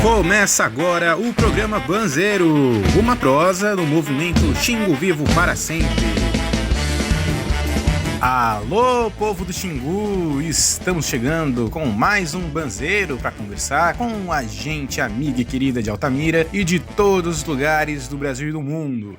Começa agora o programa Banzeiro, uma prosa do movimento Xingu Vivo para sempre. Alô, povo do Xingu, estamos chegando com mais um Banzeiro para conversar com a gente amiga e querida de Altamira e de todos os lugares do Brasil e do mundo.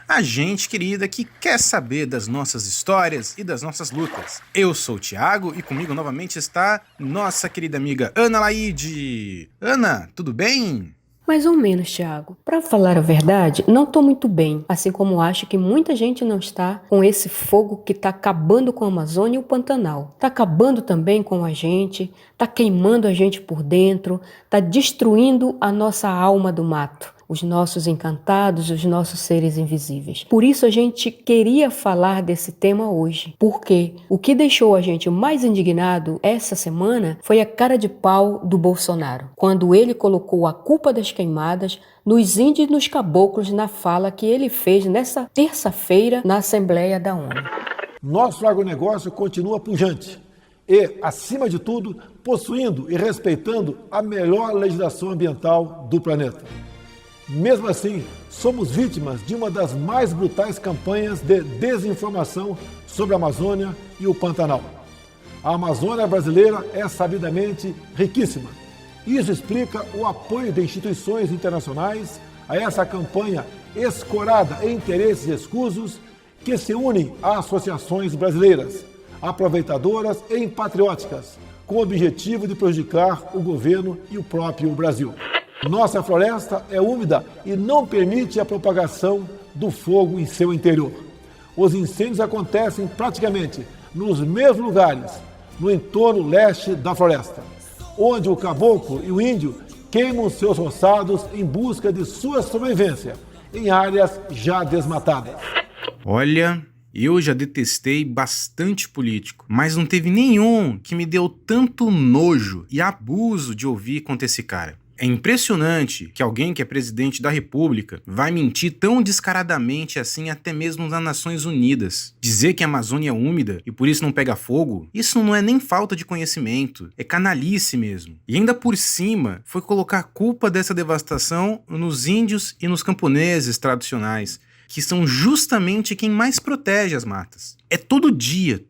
A gente querida que quer saber das nossas histórias e das nossas lutas. Eu sou o Thiago e comigo novamente está nossa querida amiga Ana Laide. Ana, tudo bem? Mais ou menos, Thiago. Para falar a verdade, não tô muito bem, assim como acho que muita gente não está com esse fogo que tá acabando com a Amazônia e o Pantanal. Tá acabando também com a gente, tá queimando a gente por dentro, tá destruindo a nossa alma do mato, os nossos encantados, os nossos seres invisíveis. Por isso a gente queria falar desse tema hoje, porque o que deixou a gente mais indignado essa semana foi a cara de pau do Bolsonaro, quando ele colocou a culpa das queimadas nos índios e nos caboclos na fala que ele fez nessa terça-feira na Assembleia da ONU. Nosso agronegócio continua pujante e, acima de tudo, possuindo e respeitando a melhor legislação ambiental do planeta. Mesmo assim, somos vítimas de uma das mais brutais campanhas de desinformação sobre a Amazônia e o Pantanal. A Amazônia brasileira é sabidamente riquíssima. Isso explica o apoio de instituições internacionais a essa campanha escorada em interesses escusos que se unem a associações brasileiras, aproveitadoras e patrióticas, com o objetivo de prejudicar o governo e o próprio Brasil. Nossa floresta é úmida e não permite a propagação do fogo em seu interior. Os incêndios acontecem praticamente nos mesmos lugares, no entorno leste da floresta, onde o caboclo e o índio queimam seus roçados em busca de sua sobrevivência, em áreas já desmatadas. Olha, eu já detestei bastante político, mas não teve nenhum que me deu tanto nojo e abuso de ouvir contra esse cara. É impressionante que alguém que é presidente da República vai mentir tão descaradamente assim até mesmo nas Nações Unidas. Dizer que a Amazônia é úmida e por isso não pega fogo, isso não é nem falta de conhecimento, é canalice mesmo. E ainda por cima, foi colocar a culpa dessa devastação nos índios e nos camponeses tradicionais, que são justamente quem mais protege as matas. É todo dia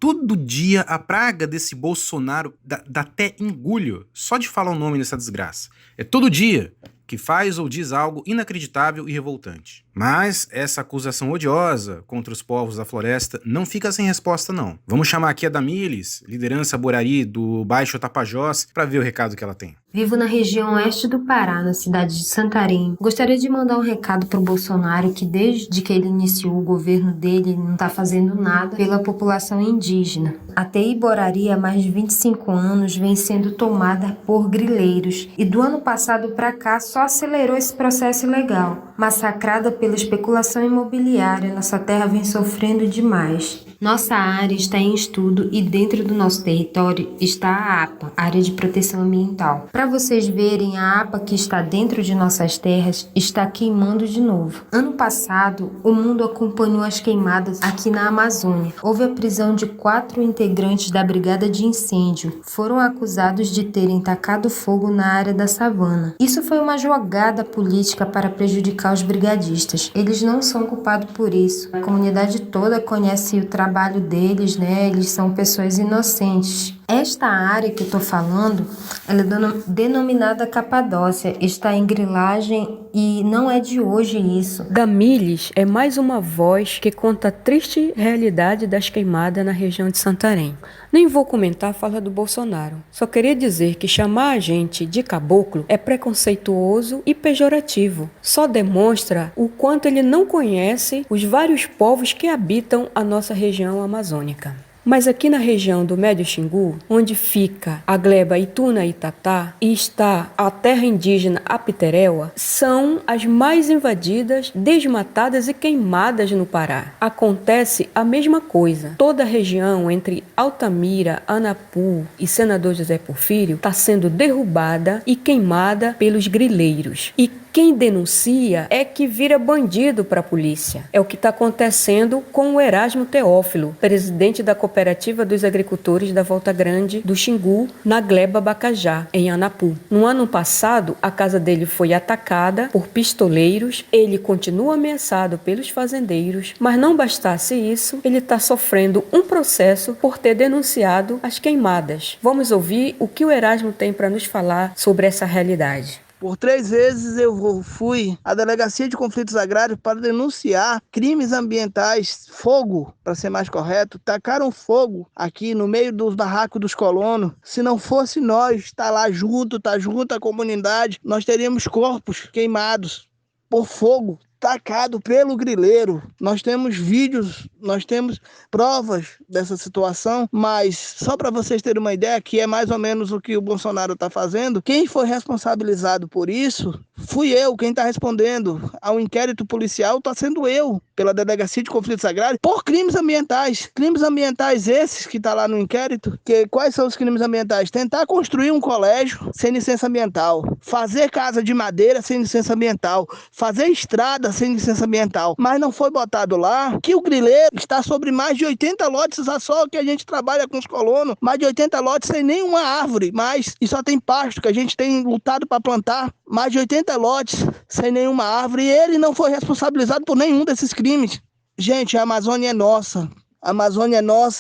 a praga desse Bolsonaro dá até engulho só de falar o nome dessa desgraça. É todo dia que faz ou diz algo inacreditável e revoltante. Mas essa acusação odiosa contra os povos da floresta não fica sem resposta não. Vamos chamar aqui a Damilis, liderança Borari do Baixo Tapajós, para ver o recado que ela tem. Vivo na região oeste do Pará, na cidade de Santarém. Gostaria de mandar um recado pro Bolsonaro que desde que ele iniciou o governo dele não tá fazendo nada pela população indígena. A TI Borari há mais de 25 anos vem sendo tomada por grileiros e do ano passado para cá só acelerou esse processo ilegal. Massacrada pela especulação imobiliária, nossa terra vem sofrendo demais. Nossa área está em estudo e dentro do nosso território está a APA, Área de Proteção Ambiental. Para vocês verem, a APA que está dentro de nossas terras está queimando de novo. Ano passado, o mundo acompanhou as queimadas aqui na Amazônia. Houve a prisão de 4 integrantes da Brigada de Incêndio. Foram acusados de terem tacado fogo na área da savana. Isso foi uma jogada política para prejudicar os brigadistas. Eles não são culpados por isso. A comunidade toda conhece o trabalho deles, né? Eles são pessoas inocentes. Esta área que eu estou falando, ela é denominada Capadócia, está em grilagem e não é de hoje isso. Damilis é mais uma voz que conta a triste realidade das queimadas na região de Santarém. Nem vou comentar a fala do Bolsonaro. Só queria dizer que chamar a gente de caboclo é preconceituoso e pejorativo. Só demonstra o quanto ele não conhece os vários povos que habitam a nossa região amazônica. Mas aqui na região do Médio Xingu, onde fica a gleba Ituna Itatá e está a terra indígena Apiteréua, são as mais invadidas, desmatadas e queimadas no Pará. Acontece a mesma coisa. Toda a região entre Altamira, Anapu e Senador José Porfírio está sendo derrubada e queimada pelos grileiros. E Quem denuncia é que vira bandido para a polícia. É o que está acontecendo com o Erasmo Teófilo, presidente da Cooperativa dos Agricultores da Volta Grande do Xingu, na Gleba Bacajá, em Anapu. No ano passado, a casa dele foi atacada por pistoleiros, ele continua ameaçado pelos fazendeiros, mas não bastasse isso, ele está sofrendo um processo por ter denunciado as queimadas. Vamos ouvir o que o Erasmo tem para nos falar sobre essa realidade. Por 3 vezes eu fui à Delegacia de Conflitos Agrários para denunciar crimes ambientais, fogo, para ser mais correto. Tacaram fogo aqui no meio dos barracos dos colonos. Se não fosse nós estar lá junto, estar junto à comunidade, nós teríamos corpos queimados por fogo, tacado pelo grileiro. Nós temos vídeos, nós temos provas dessa situação, mas só para vocês terem uma ideia, que é mais ou menos o que o Bolsonaro está fazendo, quem foi responsabilizado por isso fui eu. Quem está respondendo ao inquérito policial está sendo eu, pela Delegacia de Conflitos Agrários, por crimes ambientais. Crimes ambientais esses que está lá no inquérito. Quais são os crimes ambientais? Tentar construir um colégio sem licença ambiental, fazer casa de madeira sem licença ambiental, fazer estrada sem licença ambiental, mas não foi botado lá que o grileiro está sobre mais de 80 lotes a só que a gente trabalha com os colonos, mais de 80 lotes sem nenhuma árvore, e só tem pasto que a gente tem lutado para plantar, mais de 80 lotes sem nenhuma árvore, e ele não foi responsabilizado por nenhum desses crimes. Gente, a Amazônia é nossa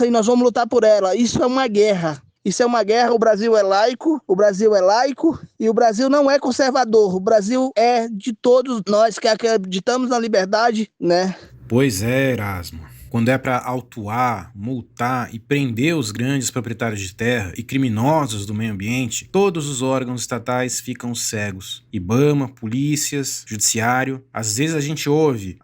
e nós vamos lutar por ela. Isso é uma guerra. Isso é uma guerra. O Brasil é laico e o Brasil não é conservador. O Brasil é de todos nós que acreditamos na liberdade, né? Pois é, Erasmo. Quando é para autuar, multar e prender os grandes proprietários de terra e criminosos do meio ambiente, todos os órgãos estatais ficam cegos. IBAMA, polícias, judiciário. Às vezes a gente ouve,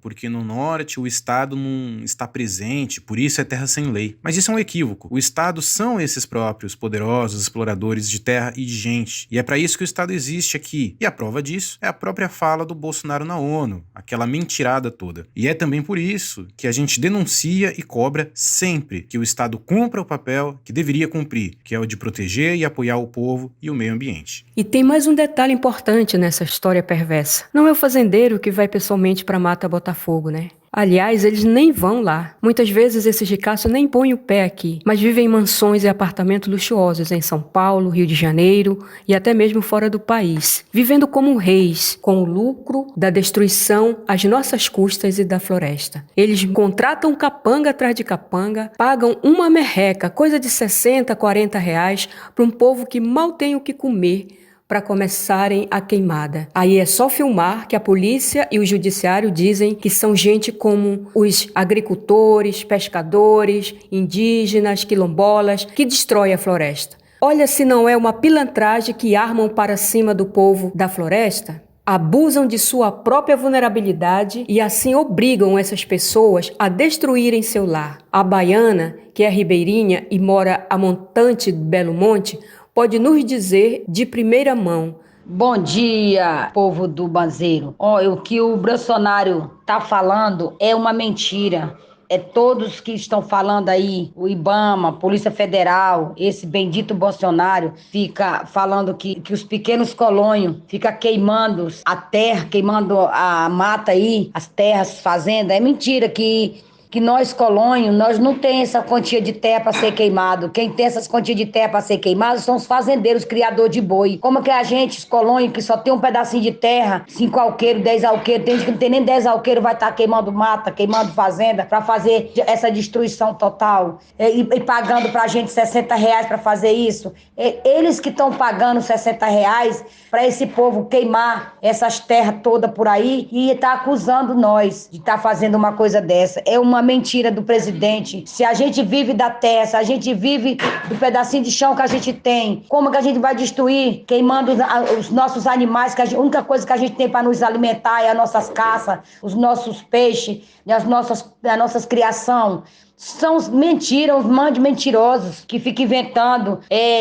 porque no norte o Estado não está presente, por isso é terra sem lei. Mas isso é um equívoco. O Estado são esses próprios poderosos exploradores de terra e de gente. E é para isso que o Estado existe aqui. E a prova disso é a própria fala do Bolsonaro na ONU, aquela mentirada toda. E é também por isso que a gente denuncia e cobra sempre que o Estado cumpra o papel que deveria cumprir, que é o de proteger e apoiar o povo e o meio ambiente. E tem mais um detalhe importante nessa história perversa. Não é o fazendeiro que vai pessoalmente para a mata botar fogo, né? Aliás, eles nem vão lá. Muitas vezes esses ricaços nem põem o pé aqui, mas vivem em mansões e apartamentos luxuosos em São Paulo, Rio de Janeiro e até mesmo fora do país, vivendo como reis, com o lucro da destruição às nossas custas e da floresta. Eles contratam capanga atrás de capanga, pagam uma merreca, coisa de 60, 40 reais, para um povo que mal tem o que comer, para começarem a queimada. Aí é só filmar que a polícia e o judiciário dizem que são gente como os agricultores, pescadores, indígenas, quilombolas, que destrói a floresta. Olha se não é uma pilantragem que armam para cima do povo da floresta. Abusam de sua própria vulnerabilidade e assim obrigam essas pessoas a destruírem seu lar. A baiana, que é ribeirinha e mora a montante do Belo Monte, pode nos dizer de primeira mão. Bom dia, povo do Banzeiro. O que o Bolsonaro tá falando é uma mentira. É todos que estão falando aí, o IBAMA, Polícia Federal, esse bendito Bolsonaro fica falando que os pequenos colônios ficam queimando a terra, queimando a mata aí, as terras, fazendas. É mentira que nós, colônios, nós não temos essa quantia de terra para ser queimado. Quem tem essas quantias de terra para ser queimado são os fazendeiros, criadores de boi. Como que a gente, os colônios, que só tem um pedacinho de terra, 5 alqueiros, 10 alqueiros, tem gente que não tem nem 10 alqueiros, vai estar queimando mata, queimando fazenda, para fazer essa destruição total. E pagando pra gente 60 reais para fazer isso. Eles que estão pagando 60 reais para esse povo queimar essas terras todas por aí e tá acusando nós de estar fazendo uma coisa dessa. É uma mentira do presidente. Se a gente vive da terra, se a gente vive do pedacinho de chão que a gente tem, como que a gente vai destruir? Queimando os nossos animais, que a única coisa que a gente tem para nos alimentar é as nossas caças, os nossos peixes, a nossas criação. São mentiras, os mentirosos que ficam inventando.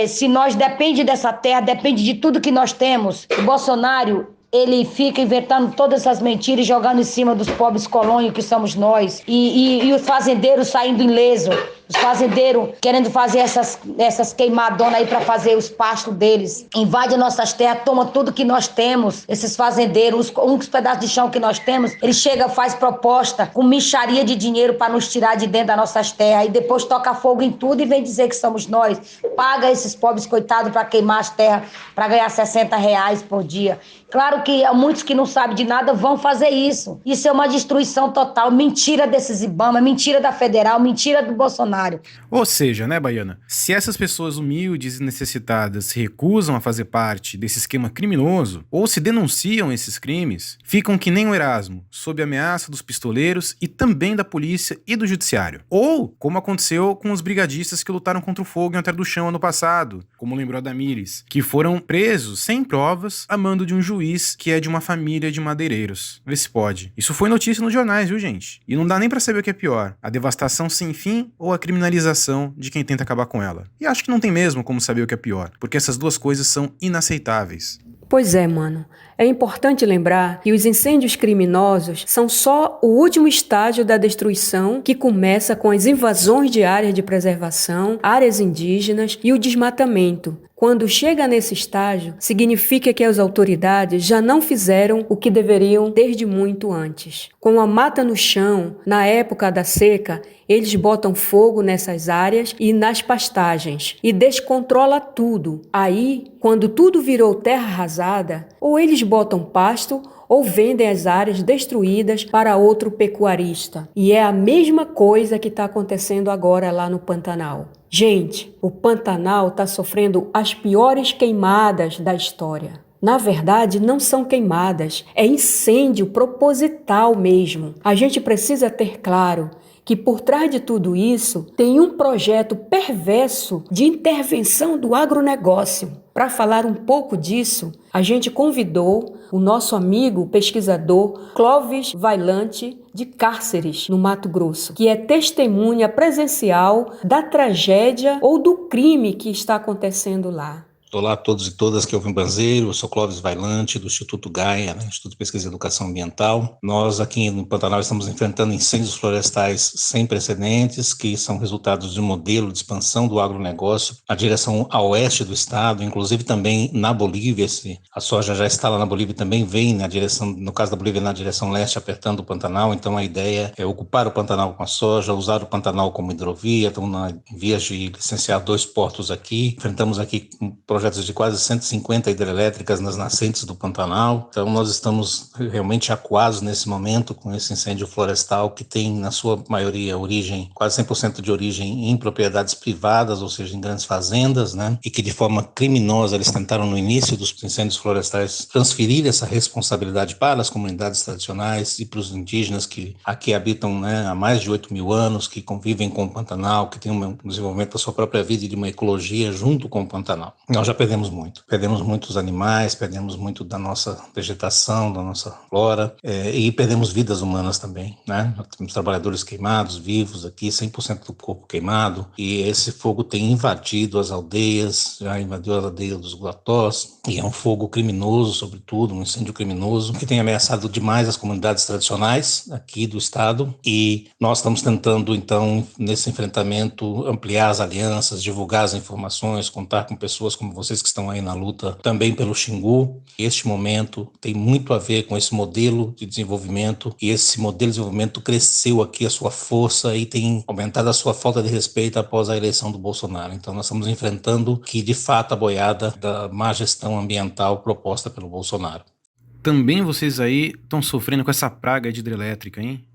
Se nós depende dessa terra, depende de tudo que nós temos. O Bolsonaro, ele fica inventando todas essas mentiras e jogando em cima dos pobres colônios que somos nós. E os fazendeiros saindo ileso. Os fazendeiros querendo fazer essas queimadonas aí para fazer os pastos deles. Invade nossas terras, toma tudo que nós temos. Esses fazendeiros, uns pedaços de chão que nós temos, ele chega, faz proposta com mixaria de dinheiro para nos tirar de dentro das nossas terras. E depois toca fogo em tudo e vem dizer que somos nós. Paga esses pobres coitados para queimar as terras, para ganhar R$60 por dia. Claro que muitos que não sabem de nada vão fazer isso. Isso é uma destruição total. Mentira desses Ibama, mentira da Federal, mentira do Bolsonaro. Ou seja, né, Baiana? Se essas pessoas humildes e necessitadas se recusam a fazer parte desse esquema criminoso, ou se denunciam esses crimes, ficam que nem o Erasmo, sob ameaça dos pistoleiros e também da polícia e do judiciário. Ou, como aconteceu com os brigadistas que lutaram contra o fogo em Alter do Chão ano passado, como lembrou a Damires, que foram presos sem provas a mando de um juiz que é de uma família de madeireiros. Vê se pode. Isso foi notícia nos jornais, viu, gente? E não dá nem pra saber o que é pior, a devastação sem fim ou a criminalização de quem tenta acabar com ela. E acho que não tem mesmo como saber o que é pior, porque essas duas coisas são inaceitáveis. Pois é, mano. É importante lembrar que os incêndios criminosos são só o último estágio da destruição, que começa com as invasões de áreas de preservação, áreas indígenas e o desmatamento. Quando chega nesse estágio, significa que as autoridades já não fizeram o que deveriam desde muito antes. Com a mata no chão, na época da seca, eles botam fogo nessas áreas e nas pastagens e descontrola tudo. Aí, quando tudo virou terra arrasada, ou eles botam pasto ou vendem as áreas destruídas para outro pecuarista. E é a mesma coisa que está acontecendo agora lá no Pantanal. Gente, o Pantanal está sofrendo as piores queimadas da história. Na verdade, não são queimadas, é incêndio proposital mesmo. A gente precisa ter claro que por trás de tudo isso tem um projeto perverso de intervenção do agronegócio. Para falar um pouco disso, a gente convidou o nosso amigo pesquisador Clóvis Vailante, de Cárceres, no Mato Grosso, que é testemunha presencial da tragédia ou do crime que está acontecendo lá. Olá a todos e todas que ouvem Banzeiro, eu sou Clóvis Vailante, do Instituto Gaia, Instituto de Pesquisa e Educação Ambiental. Nós aqui no Pantanal estamos enfrentando incêndios florestais sem precedentes, que são resultados de um modelo de expansão do agronegócio na direção a oeste do estado, inclusive também na Bolívia. A soja já está lá na Bolívia e também vem na direção, no caso da Bolívia, na direção leste, apertando o Pantanal. Então a ideia é ocupar o Pantanal com a soja, usar o Pantanal como hidrovia. Estamos em vias de licenciar 2 portos aqui. Enfrentamos aqui projetos de quase 150 hidrelétricas nas nascentes do Pantanal. Então nós estamos realmente acuados nesse momento com esse incêndio florestal que tem na sua maioria origem, quase 100% de origem em propriedades privadas, ou seja, em grandes fazendas, né? E que de forma criminosa eles tentaram no início dos incêndios florestais transferir essa responsabilidade para as comunidades tradicionais e para os indígenas que aqui habitam, né, há mais de 8.000 anos, que convivem com o Pantanal, que têm um desenvolvimento da sua própria vida e de uma ecologia junto com o Pantanal. Nós já perdemos muitos animais, perdemos muito da nossa vegetação, da nossa flora, e perdemos vidas humanas também, né? Nós temos trabalhadores queimados, vivos aqui, 100% do corpo queimado, e esse fogo tem invadido as aldeias, já invadiu a aldeia dos Guatós, e é um fogo criminoso, sobretudo, um incêndio criminoso, que tem ameaçado demais as comunidades tradicionais aqui do estado, e nós estamos tentando, então, nesse enfrentamento, ampliar as alianças, divulgar as informações, contar com pessoas como vocês que estão aí na luta também pelo Xingu. Este momento tem muito a ver com esse modelo de desenvolvimento, e esse modelo de desenvolvimento cresceu aqui a sua força e tem aumentado a sua falta de respeito após a eleição do Bolsonaro. Então nós estamos enfrentando que, de fato, a boiada da má gestão ambiental proposta pelo Bolsonaro. Também vocês aí estão sofrendo com essa praga de hidrelétrica, hein?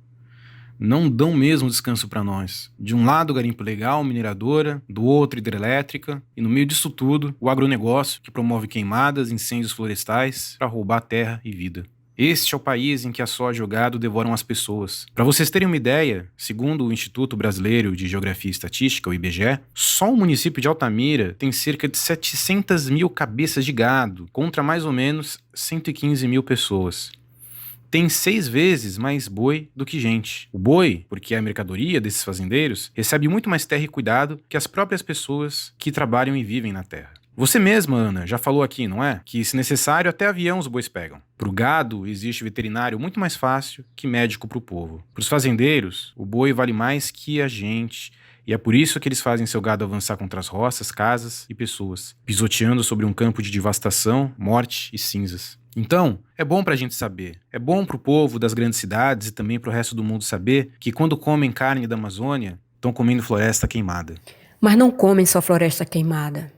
Não dão mesmo descanso para nós. De um lado, garimpo legal, mineradora, do outro, hidrelétrica, e no meio disso tudo, o agronegócio, que promove queimadas, incêndios florestais para roubar terra e vida. Este é o país em que a soja e o gado devoram as pessoas. Para vocês terem uma ideia, segundo o Instituto Brasileiro de Geografia e Estatística, o IBGE, só o município de Altamira tem cerca de 700 mil cabeças de gado, contra mais ou menos 115 mil pessoas. Tem 6 vezes mais boi do que gente. O boi, porque é a mercadoria desses fazendeiros, recebe muito mais terra e cuidado que as próprias pessoas que trabalham e vivem na terra. Você mesma, Ana, já falou aqui, não é? Que, se necessário, até avião os bois pegam. Para o gado, existe veterinário muito mais fácil que médico para o povo. Para os fazendeiros, o boi vale mais que a gente E é por isso que eles fazem seu gado avançar contra as roças, casas e pessoas, pisoteando sobre um campo de devastação, morte e cinzas. Então, é bom pra gente saber, é bom pro povo das grandes cidades e também pro resto do mundo saber que quando comem carne da Amazônia, estão comendo floresta queimada. Mas não comem só floresta queimada.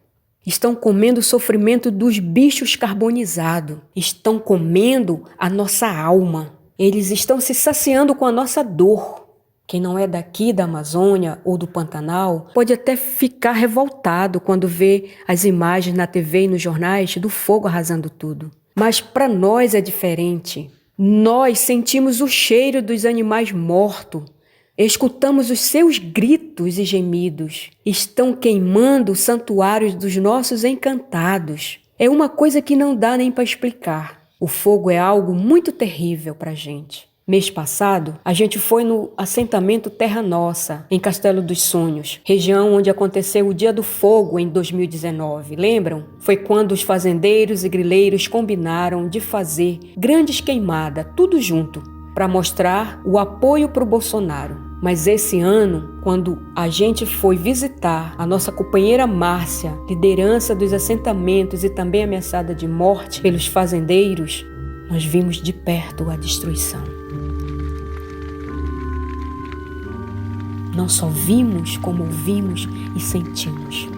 Estão comendo o sofrimento dos bichos carbonizados. Estão comendo a nossa alma. Eles estão se saciando com a nossa dor. Quem não é daqui da Amazônia ou do Pantanal pode até ficar revoltado quando vê as imagens na TV e nos jornais do fogo arrasando tudo. Mas para nós é diferente. Nós sentimos o cheiro dos animais mortos. Escutamos os seus gritos e gemidos. Estão queimando os santuários dos nossos encantados. É uma coisa que não dá nem para explicar. O fogo é algo muito terrível para a gente. Mês passado, a gente foi no assentamento Terra Nossa, em Castelo dos Sonhos, região onde aconteceu o Dia do Fogo em 2019, lembram? Foi quando os fazendeiros e grileiros combinaram de fazer grandes queimadas, tudo junto, para mostrar o apoio para o Bolsonaro. Mas esse ano, quando a gente foi visitar a nossa companheira Márcia, liderança dos assentamentos e também ameaçada de morte pelos fazendeiros, nós vimos de perto a destruição. Não só vimos, como ouvimos e sentimos.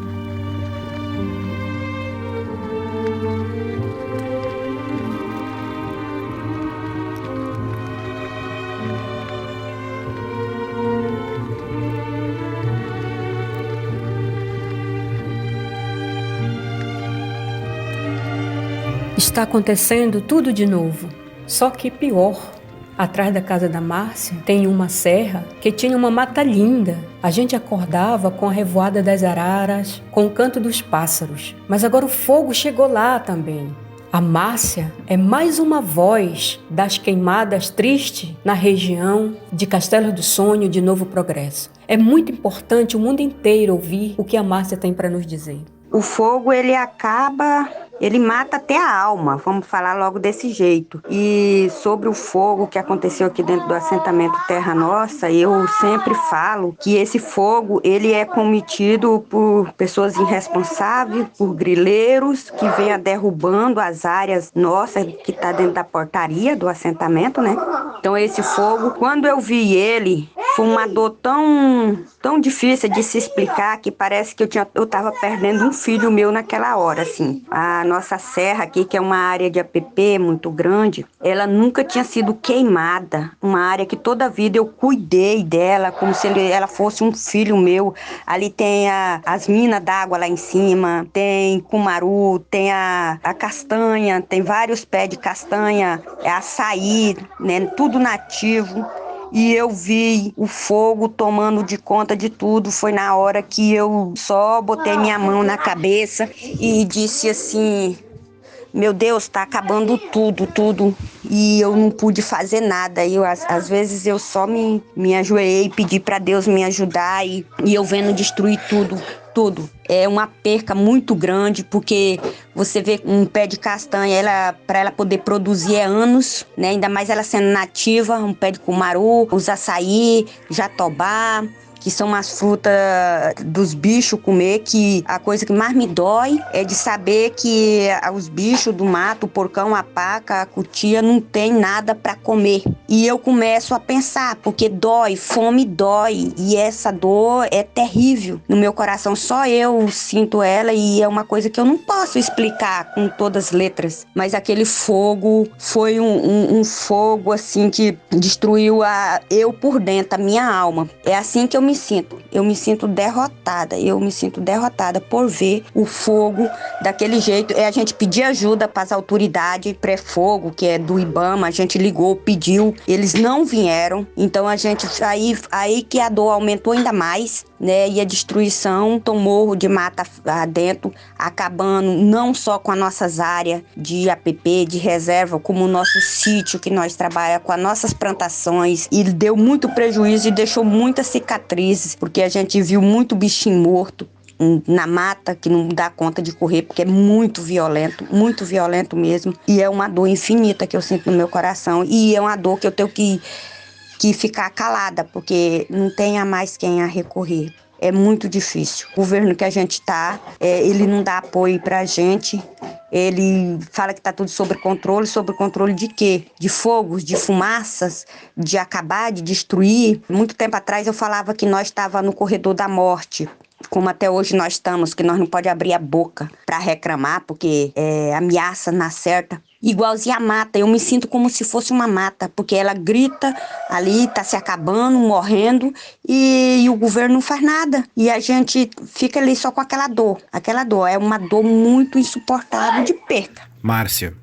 Está acontecendo tudo de novo, só que pior. Atrás da casa da Márcia tem uma serra que tinha uma mata linda. A gente acordava com a revoada das araras, com o canto dos pássaros. Mas agora o fogo chegou lá também. A Márcia é mais uma voz das queimadas tristes na região de Castelo do Sonho de Novo Progresso. É muito importante o mundo inteiro ouvir o que a Márcia tem para nos dizer. O fogo, ele mata até a alma, vamos falar logo desse jeito. E sobre o fogo que aconteceu aqui dentro do assentamento Terra Nossa, eu sempre falo que esse fogo, ele é cometido por pessoas irresponsáveis, por grileiros que vêm derrubando as áreas nossas que tá dentro da portaria do assentamento, né? Então esse fogo, quando eu vi ele, foi uma dor tão difícil de se explicar que parece que eu tava perdendo um filho meu naquela hora, assim. A nossa serra aqui, que é uma área de APP muito grande, ela nunca tinha sido queimada. Uma área que toda a vida eu cuidei dela, como se ela fosse um filho meu. Ali tem as minas d'água lá em cima, tem cumaru, tem a castanha, tem vários pés de castanha, açaí, né, tudo nativo. E eu vi o fogo tomando de conta de tudo. Foi na hora que eu só botei minha mão na cabeça e disse assim: meu Deus, tá acabando tudo. E eu não pude fazer nada. Às vezes eu só me ajoelhei e pedi para Deus me ajudar e eu vendo destruir tudo. É uma perca muito grande, porque você vê um pé de castanha, para ela poder produzir é anos, né? Ainda mais ela sendo nativa, um pé de cumaru, os açaí, jatobá, que são as frutas dos bichos comer, que a coisa que mais me dói é de saber que os bichos do mato, o porcão, a paca, a cutia, não tem nada para comer. E eu começo a pensar, porque dói, fome dói, e essa dor é terrível no meu coração, só eu sinto ela, e é uma coisa que eu não posso explicar com todas as letras, mas aquele fogo foi um fogo assim que destruiu eu por dentro, a minha alma. É assim que eu me sinto derrotada por ver o fogo daquele jeito. A gente pedir ajuda para as autoridades pré-fogo, que é do IBAMA, a gente ligou, pediu, eles não vieram, então a gente, aí que a dor aumentou ainda mais, né, e a destruição tomou de mata adentro, acabando não só com as nossas áreas de APP, de reserva, como o nosso sítio que nós trabalhamos, com as nossas plantações, e deu muito prejuízo e deixou muitas cicatrizes, porque a gente viu muito bichinho morto na mata, que não dá conta de correr, porque é muito violento mesmo, e é uma dor infinita que eu sinto no meu coração, e é uma dor que eu tenho que ficar calada, porque não tem a mais quem a recorrer. é muito difícil. O governo que a gente está, ele não dá apoio para a gente. Ele fala que está tudo sob controle de quê? De fogos, de fumaças, de acabar, de destruir. Muito tempo atrás eu falava que nós estávamos no corredor da morte, como até hoje nós estamos, que nós não podemos abrir a boca para reclamar, porque é ameaça na certa. Igualzinho a mata, eu me sinto como se fosse uma mata, porque ela grita ali, tá se acabando, morrendo, e o governo não faz nada. E a gente fica ali só com aquela dor. Aquela dor é uma dor muito insuportável de perca. Márcia,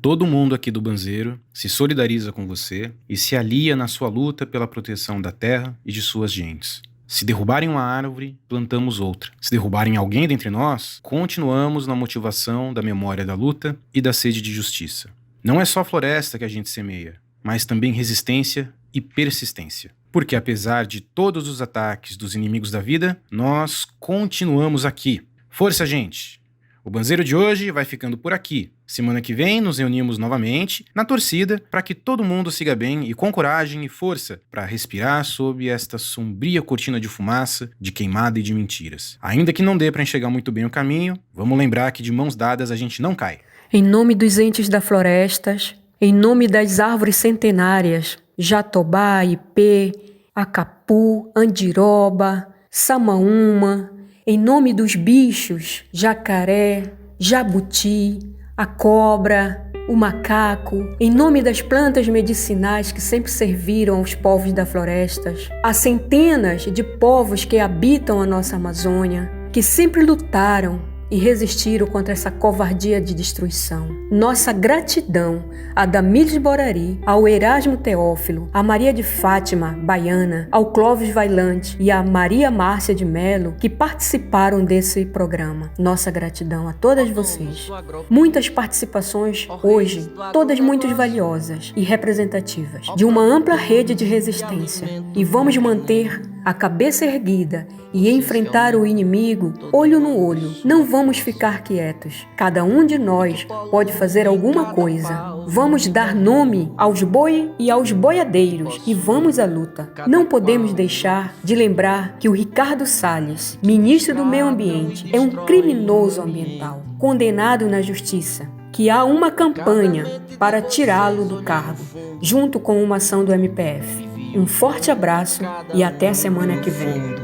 todo mundo aqui do Banzeiro se solidariza com você e se alia na sua luta pela proteção da terra e de suas gentes. Se derrubarem uma árvore, plantamos outra. Se derrubarem alguém dentre nós, continuamos na motivação da memória da luta e da sede de justiça. Não é só floresta que a gente semeia, mas também resistência e persistência. Porque apesar de todos os ataques dos inimigos da vida, nós continuamos aqui. Força, gente! O Banzeiro de hoje vai ficando por aqui. Semana que vem nos reunimos novamente na torcida para que todo mundo siga bem e com coragem e força para respirar sob esta sombria cortina de fumaça, de queimada e de mentiras. Ainda que não dê para enxergar muito bem o caminho, vamos lembrar que de mãos dadas a gente não cai. Em nome dos entes das florestas, em nome das árvores centenárias, jatobá, ipê, acapu, andiroba, samaúma, em nome dos bichos, jacaré, jabuti, a cobra, o macaco, em nome das plantas medicinais que sempre serviram aos povos das florestas, há centenas de povos que habitam a nossa Amazônia, que sempre lutaram e resistiram contra essa covardia de destruição. Nossa gratidão a Damires Borari, ao Erasmo Teófilo, a Maria de Fátima, baiana, ao Clóvis Vailante e a Maria Márcia de Melo, que participaram desse programa. Nossa gratidão a todas vocês. Muitas participações hoje, todas muito valiosas e representativas, de uma ampla rede de resistência. E vamos manter a cabeça erguida e enfrentar o inimigo olho no olho. Não vamos ficar quietos. Cada um de nós pode fazer alguma coisa. Vamos dar nome aos boi e aos boiadeiros e vamos à luta. Não podemos deixar de lembrar que o Ricardo Salles, ministro do Meio Ambiente, é um criminoso ambiental, condenado na justiça, que há uma campanha para tirá-lo do cargo, junto com uma ação do MPF. Um forte abraço e até a semana que vem.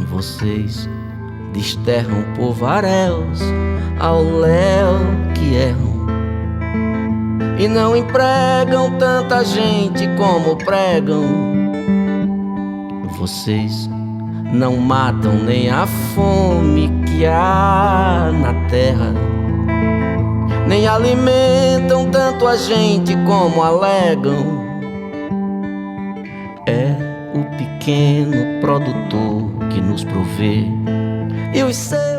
Vocês desterram povaréus ao léu que erram e não empregam tanta gente como pregam. Vocês não matam nem a fome que há na terra, nem alimentam tanto a gente como alegam. É o pequeno produtor que nos provê e os seus